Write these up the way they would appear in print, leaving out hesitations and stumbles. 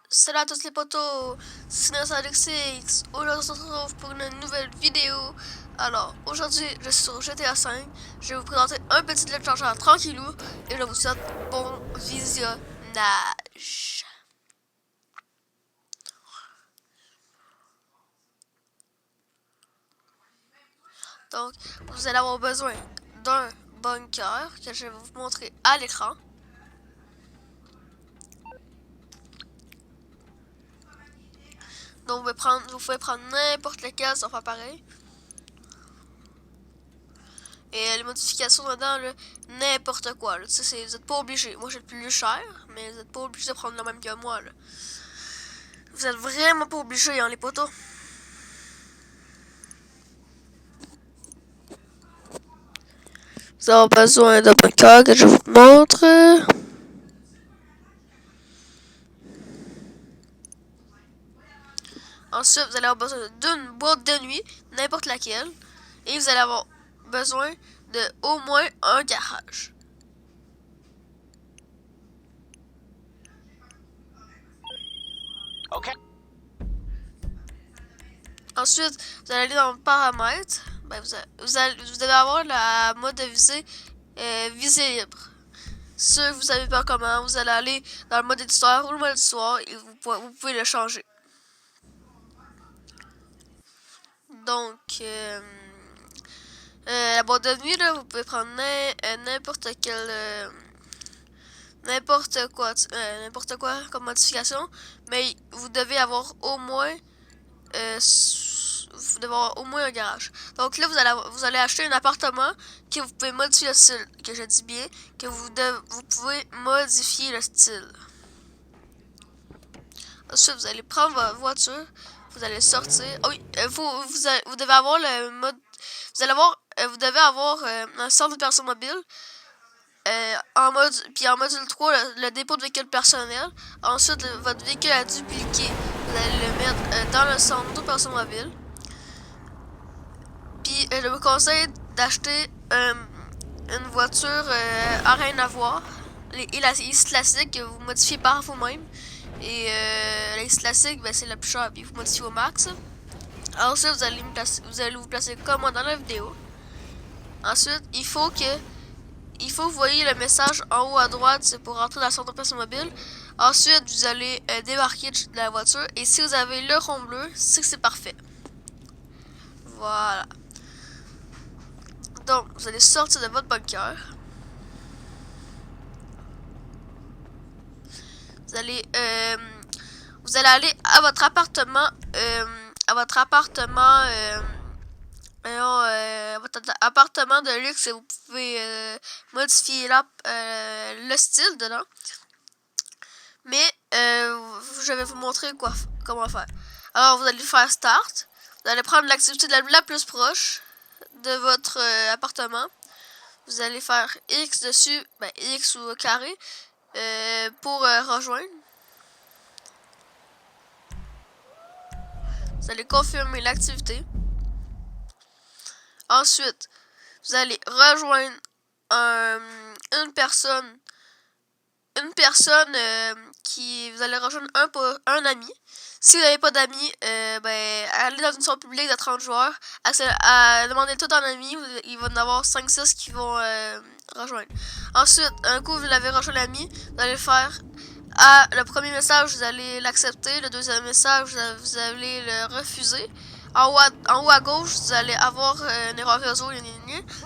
Salut à tous les potos, c'est Alexix. Aujourd'hui, on se retrouve pour une nouvelle vidéo. Alors, aujourd'hui, je suis sur GTA 5. Je vais vous présenter un petit lettre chargeur tranquillou et je vous souhaite bon visionnage. Donc, vous allez avoir besoin d'un bunker que je vais vous montrer à l'écran. Donc, vous pouvez prendre n'importe lequel, ça va pareil. Et les modifications dedans, n'importe quoi. Là. Vous n'êtes pas obligé. Moi, j'ai le plus cher, mais vous n'êtes pas obligé de prendre le même que moi. Là. Vous êtes vraiment pas obligé, hein, les potos. Vous avez besoin d'un bunker que je vous montre. Ensuite, vous allez avoir besoin d'une boîte de nuit, n'importe laquelle. Et vous allez avoir besoin de au moins un garage. OK. Ensuite, vous allez aller dans le paramètres. Ben, vous devez avoir la mode de visée visée libre. Si vous savez pas comment, vous allez aller dans le mode éditeur ou le mode histoire et vous pouvez le changer. Donc, la boîte de nuit, là, vous pouvez prendre n'importe quel. N'importe quoi comme modification, mais vous devez avoir au moins. Vous devez avoir au moins un garage. Donc là, vous allez acheter un appartement que vous pouvez modifier le style, que je dis bien, que vous pouvez modifier le style. Ensuite, vous allez prendre votre voiture, vous allez sortir. Oh oui, vous devez avoir le mode. Vous devez avoir un centre de personnes mobiles. Puis en module 3, le dépôt de véhicule personnel. Ensuite, votre véhicule à dupliquer, vous allez le mettre dans le centre de personnes mobiles. Puis, je vous conseille d'acheter une voiture à rien à voir. Et la liste classique que vous modifiez par vous-même. Et la liste classique, ben, c'est la plus chère, puis vous modifiez au max. Ensuite, vous allez vous placer comme moi dans la vidéo. Ensuite, il faut que vous voyez le message en haut à droite, c'est pour rentrer dans le centre de personne mobile. Ensuite, vous allez débarquer de la voiture. Et si vous avez le rond bleu, c'est que c'est parfait. Voilà. Donc, vous allez sortir de votre bunker. Vous allez aller à votre appartement. Votre appartement de luxe et vous pouvez modifier le style dedans. Mais je vais vous montrer comment faire. Alors, vous allez faire Start. Vous allez prendre l'activité la plus proche de votre appartement. Vous allez faire X dessus, ben, X ou carré, pour rejoindre. Vous allez confirmer l'activité. Ensuite, vous allez rejoindre une personne qui vous allez rejoindre un ami. Si vous n'avez pas d'amis, ben, allez dans une salle publique de 30 joueurs, demandez tout en ami, il va y en avoir 5-6 qui vont rejoindre. Ensuite, un coup vous l'avez rejoint l'ami, vous allez faire le premier message, vous allez l'accepter, le deuxième message, vous allez le refuser. En haut à gauche, vous allez avoir une erreur réseau.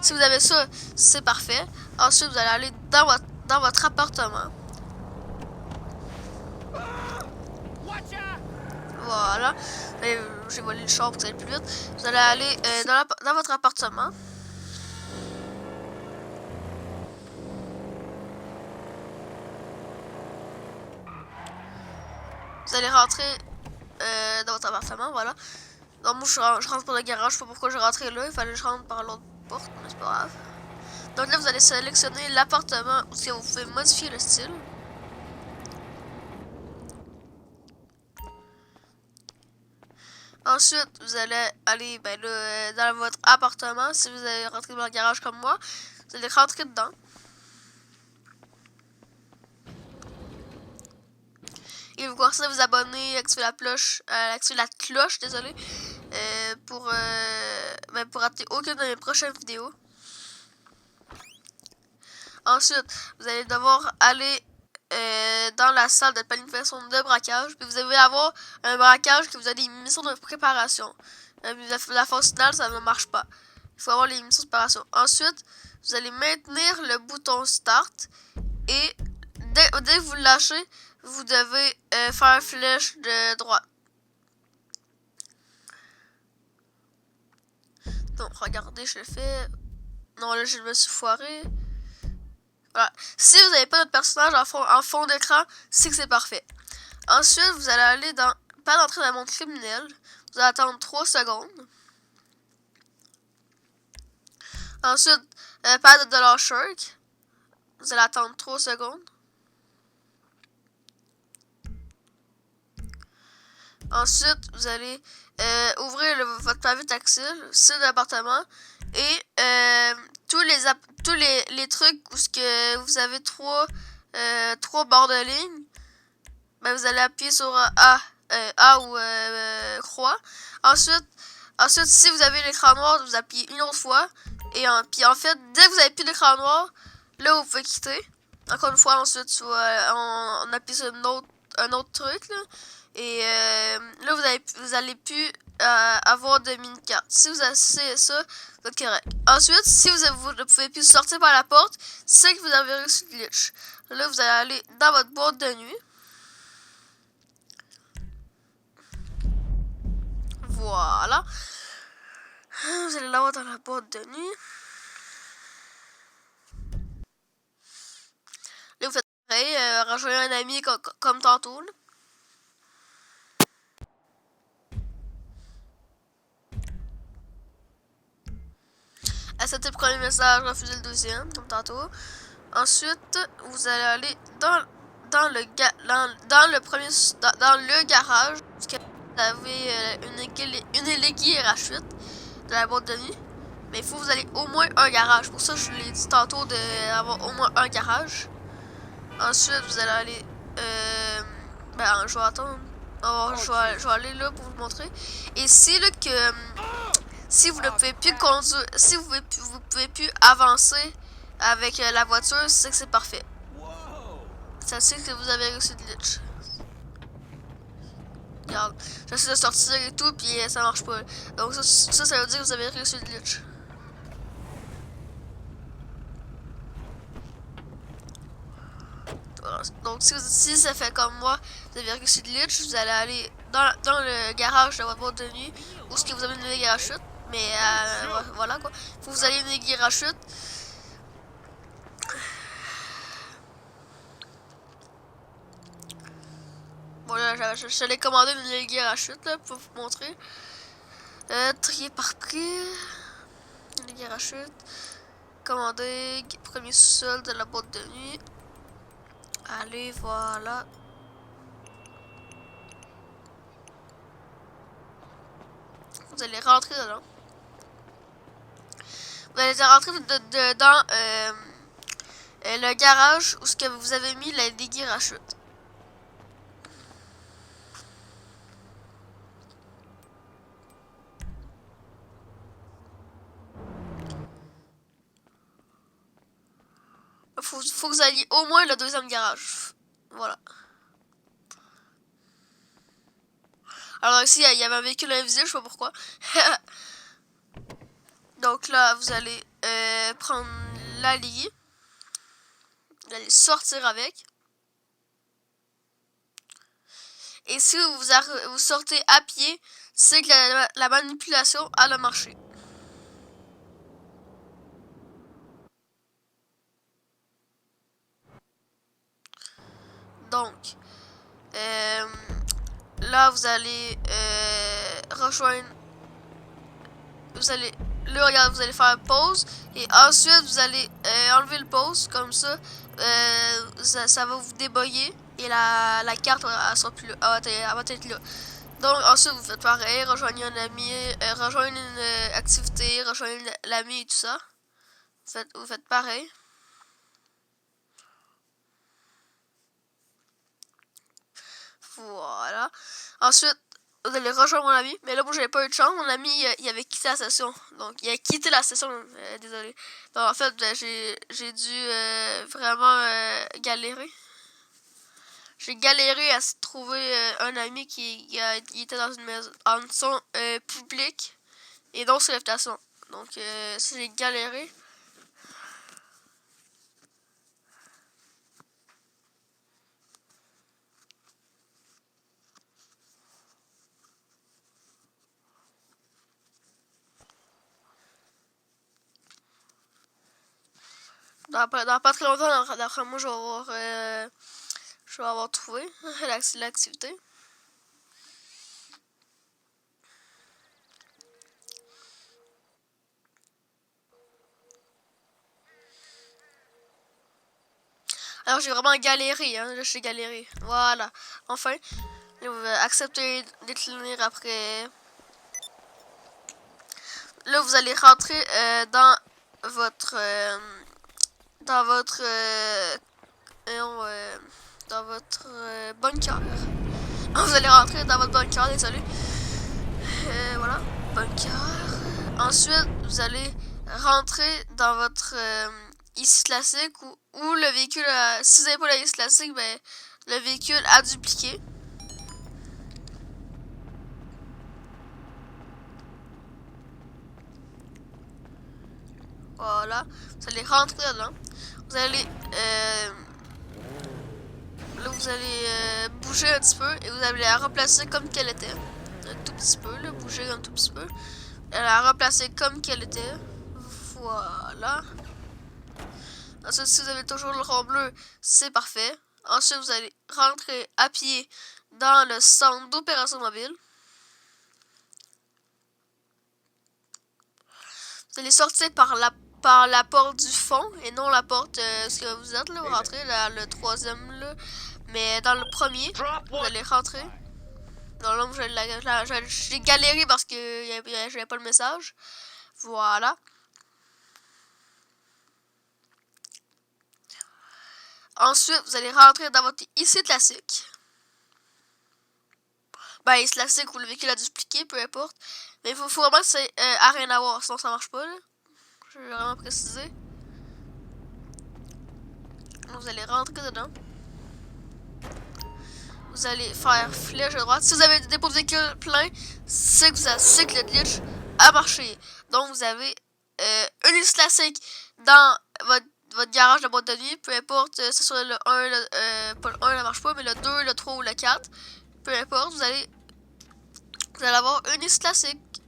Si vous avez ça, c'est parfait. Ensuite, vous allez aller dans votre appartement. Voilà. J'ai volé le char pour que ça aille plus vite. Vous allez aller dans votre appartement. Vous allez rentrer dans votre appartement, voilà. Donc moi, je rentre par le garage. Je sais pas pourquoi je rentrais là. Il fallait que je rentre par l'autre porte, mais c'est pas grave. Donc là, vous allez sélectionner l'appartement où vous pouvez modifier le style. Ensuite, vous allez aller dans votre appartement. Si vous allez rentrer dans le garage comme moi, vous allez rentrer dedans. Et vous commencez à vous abonner, activer la cloche, désolé, pour rater aucune de mes prochaines vidéos. Ensuite, vous allez devoir aller dans la salle de planification de braquage. Puis vous allez avoir un braquage que vous avez des missions de préparation. La phase finale, ça ne marche pas. Il faut avoir les missions de préparation. Ensuite, vous allez maintenir le bouton Start. Et dès que vous le lâchez, vous devez faire flèche de droite. Donc, regardez, je le fais. Non, là, je me suis foiré. Voilà. Si vous n'avez pas notre personnage en fond d'écran, c'est que c'est parfait. Ensuite, vous allez aller dans pas d'entrée dans le monde criminel. Vous allez attendre 3 secondes. Ensuite, pas de Dollar Shark. Vous allez attendre 3 secondes. Ensuite, vous allez ouvrir votre pavé tactile, site d'appartement et tous les trucs où ce que vous avez trois barres de ligne, ben vous allez appuyer sur A ou croix. Ensuite, si vous avez l'écran noir, vous appuyez une autre fois. Et puis en fait, dès que vous avez plus l'écran noir, là vous pouvez quitter. Encore une fois, ensuite on appuie sur un autre truc là. Et là vous allez plus avoir de mini-carte. Si vous essayez ça, vous êtes correct. Ensuite, si vous ne pouvez plus sortir par la porte, c'est que vous avez réussi le glitch. Là, vous allez aller dans votre boîte de nuit. Voilà. Vous allez l'avoir dans la boîte de nuit. Là, vous faites pareil, rejoignez un ami comme tantôt. Là. Acceptez le premier message, refusez le deuxième, comme tantôt. Ensuite, vous allez aller dans le garage. Parce que vous avez une aiguille rachute de la boîte de nuit. Mais il faut que vous allez au moins un garage. Pour ça, je vous l'ai dit tantôt d'avoir au moins un garage. Ensuite, vous allez aller... je vais attendre. Je vais aller là pour vous montrer. Et si là que... si vous ne pouvez plus conduire... Si vous pouvez plus avancer avec la voiture, c'est que c'est parfait. Ça c'est que vous avez réussi le glitch. Regarde, j'essaie de sortir et tout, puis ça marche pas. Donc ça veut dire que vous avez réussi le glitch. Donc si ça fait comme moi, vous avez réussi le glitch, vous allez aller dans le garage de votre boîte de nuit, où est-ce que vous avez une aiguille à chute. Mais voilà quoi. Faut que vous ayez une aiguille à chute. Voilà, je l'ai commandé une aiguille à chute là, pour vous montrer. Trier par prix. Une aiguille à chute. Commander. Premier sous-sol de la boîte de nuit. Allez, voilà. Vous allez rentrer dedans. Vous allez rentrer dans le garage où ce que vous avez mis la aiguille à chute. Faut que vous alliez au moins le deuxième garage. Voilà. Alors ici, il y avait un véhicule invisible, je sais pas pourquoi. Donc là, vous allez prendre l'allié. Vous allez sortir avec. Et si vous sortez à pied, c'est que la manipulation a le marché. Donc, là, vous allez rejoindre. Regarde, vous allez faire pause. Et ensuite, vous allez enlever le pause. Comme ça, ça va vous déboyer. Et la carte, elle sera plus là. Elle va être là. Donc, ensuite, vous faites pareil. Rejoignez un ami. Rejoignez une activité. Rejoignez l'ami et tout ça. Vous faites pareil. Voilà. Ensuite, vous allez rejoindre mon ami. Mais là, moi, j'avais pas eu de chance. Mon ami, il avait quitté la station. Donc, il a quitté la station. Désolé. Donc, en fait, j'ai dû vraiment galérer. J'ai galéré à trouver un ami qui était dans une maison publique et non sur l'invitation. Donc, ça, j'ai galéré. Dans pas très longtemps, d'après moi, je vais avoir trouvé l'activité. Alors j'ai vraiment galéré, hein, là j'ai galéré. Voilà. Enfin, vous accepter décliner après. Là vous allez rentrer dans votre bunker. Vous allez rentrer dans votre bunker, désolé. Voilà, bunker. Ensuite, vous allez rentrer dans votre issue classique où le véhicule, si vous n'avez pas la issue classique, ben, le véhicule a dupliqué. Voilà, vous allez rentrer dedans. Vous allez là vous allez bouger un petit peu et vous allez la replacer comme qu'elle était. Un tout petit peu, là, bouger un tout petit peu. Et la replacer comme qu'elle était. Voilà. Ensuite, si vous avez toujours le rond bleu, c'est parfait. Ensuite, vous allez rentrer à pied dans le centre d'opération mobile. Vous allez sortir par la porte du fond et non la porte ce que vous êtes là, vous rentrez le troisième là, mais dans le premier vous allez rentrer. Non, là j'ai galéré parce que j'avais pas le message. Voilà. Ensuite vous allez rentrer dans votre IC classique. Ben IC classique ou le véhicule a dupliqué, peu importe. Mais il faut vraiment que c'est à rien à voir, sinon ça marche pas là. Je vais vraiment préciser. Vous allez rentrer dedans. Vous allez faire flèche à droite. Si vous avez des dépôts de véhicules pleins, c'est que le glitch a marché. Donc vous avez une liste classique dans votre garage de boîte de nuit. Peu importe, ce soit le 1, pas le 1 ne marche pas, mais le 2, le 3 ou le 4. Peu importe, vous allez avoir une liste classique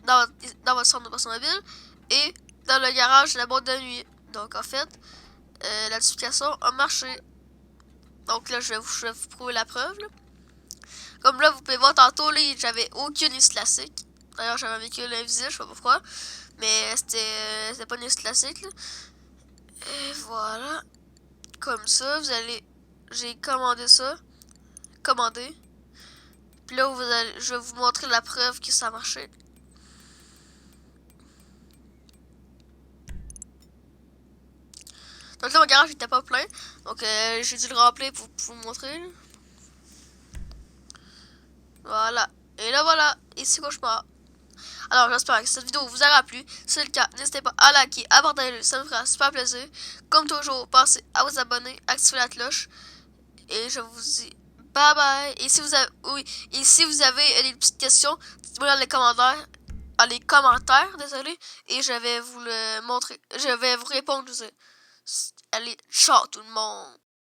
dans votre centre de poisson mobile et dans le garage de la boîte de nuit. Donc en fait, la duplication a marché. Donc là, je vais vous prouver la preuve. Là. Comme là, vous pouvez voir tantôt, là, j'avais aucune liste classique. D'ailleurs, j'avais un véhicule invisible, je sais pas pourquoi. Mais c'était pas une liste classique. Là. Et voilà. Comme ça, j'ai commandé ça. Commandé. Puis là, je vais vous montrer la preuve que ça a marché. Donc là, mon garage était pas plein. Donc j'ai dû le remplir pour vous montrer. Là. Voilà. Et là, voilà. Ici, cauchemar. Alors, j'espère que cette vidéo vous aura plu. Si c'est le cas, n'hésitez pas à liker, à partager, ça me fera super plaisir. Comme toujours, pensez à vous abonner, activer la cloche. Et je vous dis bye bye. Et si vous avez des petites questions, dites-moi dans les commentaires, désolé. Et je vais vous le montrer. Je vais vous répondre. Allez, ciao tout le monde.